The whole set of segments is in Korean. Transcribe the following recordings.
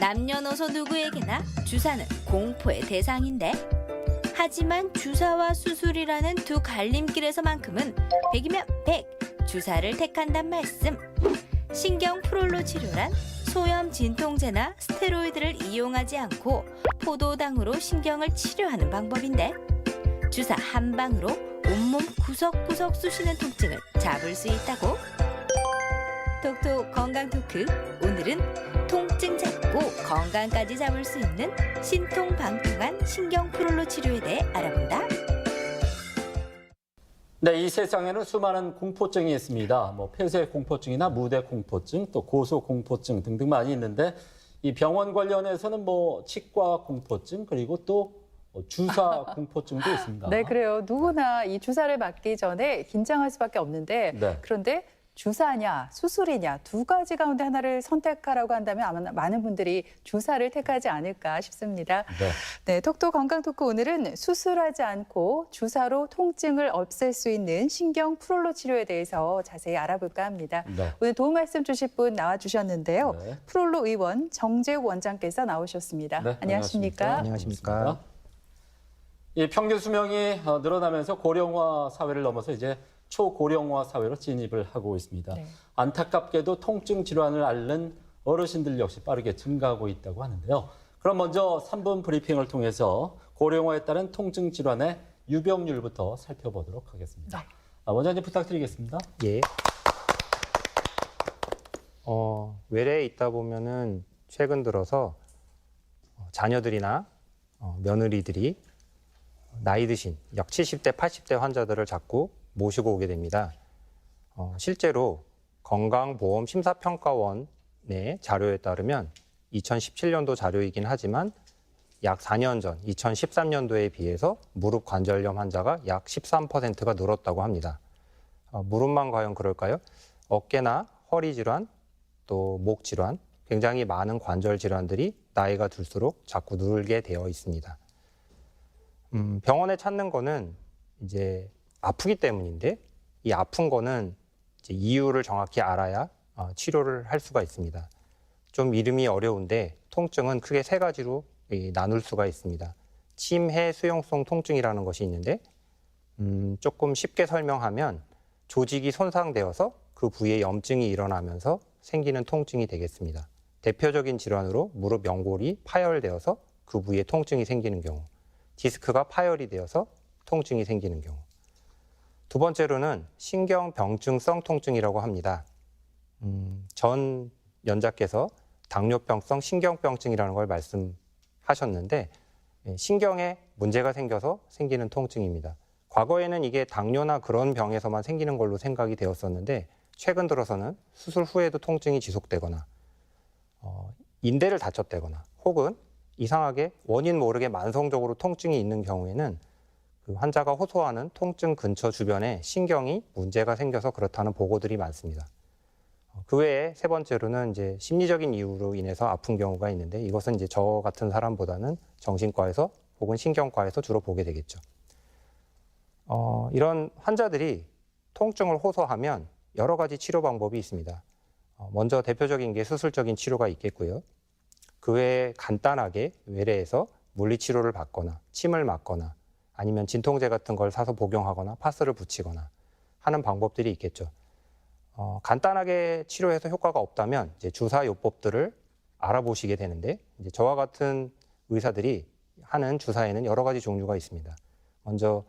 남녀노소 누구에게나 주사는 공포의 대상인데, 하지만 주사와 수술이라는 두 갈림길에서만큼은 100이면 100 주사를 택한단 말씀. 신경 프롤로 치료란 소염 진통제나 스테로이드를 이용하지 않고 포도당으로 신경을 치료하는 방법인데, 주사 한 방으로 온몸 구석구석 쑤시는 통증을 잡을 수 있다고. 톡톡 건강 토크, 오늘은 통증 잡고 건강까지 잡을 수 있는 신통방통한 신경 프롤로 치료에 대해 알아본다. 네, 이 세상에는 수많은 공포증이 있습니다. 폐쇄 공포증이나 무대 공포증, 또 고소 공포증 등등 많이 있는데, 이 병원 관련해서는 치과 공포증, 그리고 또 주사 공포증도 있습니다. 네, 그래요. 누구나 이 주사를 맞기 전에 긴장할 수밖에 없는데, 네. 그런데 주사냐 수술이냐 두 가지 가운데 하나를 선택하라고 한다면 아마 많은 분들이 주사를 택하지 않을까 싶습니다. 네. 네, 톡톡 건강 토크, 오늘은 수술하지 않고 주사로 통증을 없앨 수 있는 신경 프롤로 치료에 대해서 자세히 알아볼까 합니다. 네. 오늘 도움 말씀 주실 분 나와주셨는데요. 네. 프롤로 의원 정재욱 원장께서 나오셨습니다. 네, 안녕하십니까? 안녕하십니까? 이 평균 수명이 늘어나면서 고령화 사회를 넘어서 이제 초고령화 사회로 진입을 하고 있습니다. 네. 안타깝게도 통증 질환을 앓는 어르신들 역시 빠르게 증가하고 있다고 하는데요. 그럼 먼저 3분 브리핑을 통해서 고령화에 따른 통증 질환의 유병률부터 살펴보도록 하겠습니다. 네. 원장님 부탁드리겠습니다. 예. 외래에 있다 보면은 최근 들어서 자녀들이나 며느리들이 나이 드신 약 70대, 80대 환자들을 자꾸 모시고 오게 됩니다. 실제로 건강보험심사평가원의 자료에 따르면 2017년도 자료이긴 하지만 약 4년 전 2013년도에 비해서 무릎 관절염 환자가 약 13%가 늘었다고 합니다. 무릎만 과연 그럴까요? 어깨나 허리 질환, 또 목 질환, 굉장히 많은 관절 질환들이 나이가 들수록 자꾸 늘게 되어 있습니다. 병원에 찾는 거는 이제 아프기 때문인데, 이 아픈 거는 이제 이유를 정확히 알아야 치료를 할 수가 있습니다. 좀 이름이 어려운데 통증은 크게 세 가지로 나눌 수가 있습니다. 침해 수용성 통증이라는 것이 있는데, 조금 쉽게 설명하면 조직이 손상되어서 그 부위에 염증이 일어나면서 생기는 통증이 되겠습니다. 대표적인 질환으로 무릎 연골이 파열되어서 그 부위에 통증이 생기는 경우, 디스크가 파열이 되어서 통증이 생기는 경우. 두 번째로는 신경병증성 통증이라고 합니다. 전 연자께서 당뇨병성 신경병증이라는 걸 말씀하셨는데, 신경에 문제가 생겨서 생기는 통증입니다. 과거에는 이게 당뇨나 그런 병에서만 생기는 걸로 생각이 되었었는데, 최근 들어서는 수술 후에도 통증이 지속되거나 인대를 다쳤다거나 혹은 이상하게 원인 모르게 만성적으로 통증이 있는 경우에는 그 환자가 호소하는 통증 근처 주변에 신경이 문제가 생겨서 그렇다는 보고들이 많습니다. 그 외에 세 번째로는 이제 심리적인 이유로 인해서 아픈 경우가 있는데, 이것은 이제 저 같은 사람보다는 정신과에서 혹은 신경과에서 주로 보게 되겠죠. 이런 환자들이 통증을 호소하면 여러 가지 치료 방법이 있습니다. 먼저 대표적인 게 수술적인 치료가 있겠고요. 그 외에 간단하게 외래에서 물리치료를 받거나 침을 맞거나 아니면 진통제 같은 걸 사서 복용하거나 파스를 붙이거나 하는 방법들이 있겠죠. 간단하게 치료해서 효과가 없다면 이제 주사요법들을 알아보시게 되는데, 이제 저와 같은 의사들이 하는 주사에는 여러 가지 종류가 있습니다. 먼저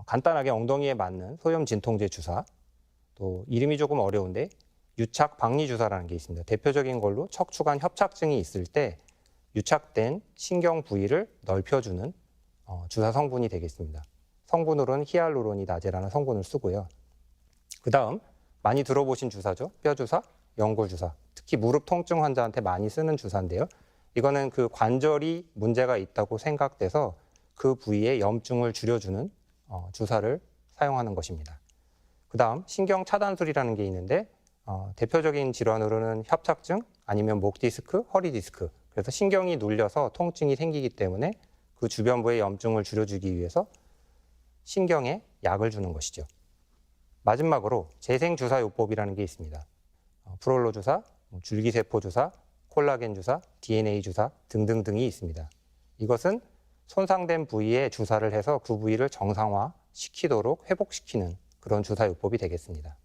간단하게 엉덩이에 맞는 소염 진통제 주사, 또 이름이 조금 어려운데 유착 박리 주사라는 게 있습니다. 대표적인 걸로 척추관 협착증이 있을 때 유착된 신경 부위를 넓혀주는 주사 성분이 되겠습니다. 성분으로는 히알루로니다제라는 성분을 쓰고요. 그 다음 많이 들어보신 주사죠. 뼈주사, 연골주사. 특히 무릎 통증 환자한테 많이 쓰는 주사인데요. 이거는 그 관절이 문제가 있다고 생각돼서 그 부위에 염증을 줄여주는 주사를 사용하는 것입니다. 그 다음 신경 차단술이라는 게 있는데, 대표적인 질환으로는 협착증 아니면 목 디스크, 허리 디스크. 그래서 신경이 눌려서 통증이 생기기 때문에 그 주변부의 염증을 줄여주기 위해서 신경에 약을 주는 것이죠. 마지막으로 재생주사요법이라는 게 있습니다. 프롤로 주사, 줄기세포 주사, 콜라겐 주사, DNA 주사 등등등이 있습니다. 이것은 손상된 부위에 주사를 해서 그 부위를 정상화시키도록 회복시키는 그런 주사요법이 되겠습니다.